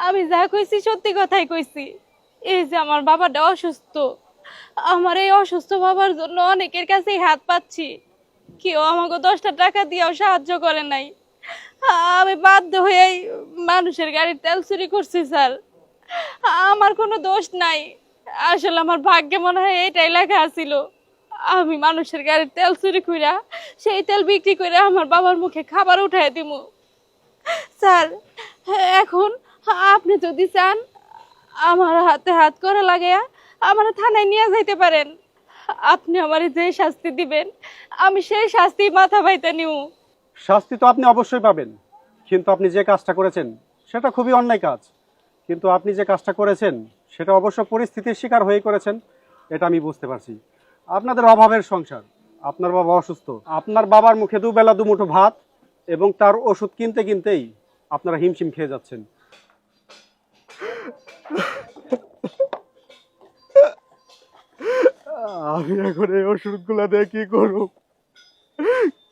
আমি যা কইছি সত্যি কথাই কইছি। এই যে আমার বাবাটা অসুস্থ, আমার এই অসুস্থ বাবার জন্য অনেকের কাছেই হাত পাচ্ছি, কেউ আমাকে 10টা টাকা দিয়েও সাহায্য করে নাই। আমি বাধ্য হয়েই মানুষের গাড়ির তেল চুরি করছি স্যার। আমার কোনো দোষ নাই। আসলে আমার ভাগ্যে মনে হয় এইটাই লেখা ছিল, আমি মানুষের গাড়ির তেল চুরি কইরা সেই তেল বিক্রি করে আমার বাবার মুখে খাবার উঠাই দিমু। স্যার, এখন আপনি যদি চান আমার হাতে হাত করে লাগাইয়া আমার থানায় নিয়ে যাইতে পারেন। আপনি আমারে যে শাস্তি দিবেন আমি সেই শাস্তি মাথা বাইতে নিউ। শাস্তি তো আপনি অবশ্যই পাবেন, কিন্তু আপনি যে কাজটা করেছেন সেটা খুবই অন্যায় কাজ। কিন্তু আপনি যে কাজটা করেছেন সেটা অবশ্য পরিস্থিতির শিকার হয়ে করেছেন, এটা আমি বুঝতে পারছি। আপনাদের অভাবের সংসার, আপনার বাবা অসুস্থ, আপনার বাবার মুখে দুবেলা দুমুঠো ভাত এবং তার ওষুধ কিনতে কিনতেই আপনারা হিমশিম খেয়ে যাচ্ছেন। আমি এখন এই ওষুধগুলা দিয়ে কি করব,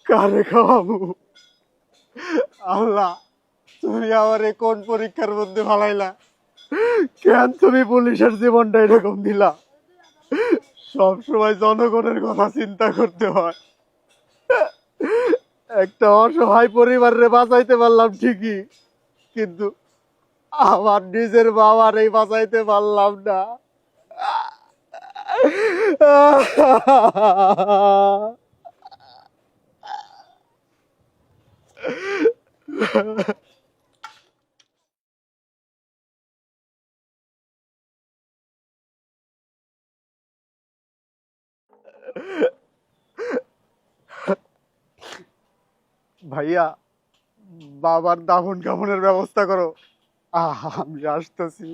কারে খাওয়াবো? আল্লাহ, তুমি আমারে কোন পরীক্ষার মধ্যে ফালাইলা? কেন তুমি পুলিশের জীবনটা এরকম দিলা? সব সময় জনগণের কথা চিন্তা করতে হয়। একটা অসহায় পরিবারে বাঁচাইতে পারলাম ঠিকই, কিন্তু আমার নিজের বাবার এই বাঁচাইতে পারলাম না। ভাইয়া, বাবার দাফন কাফনের ব্যবস্থা করো, আমি আসতেছি।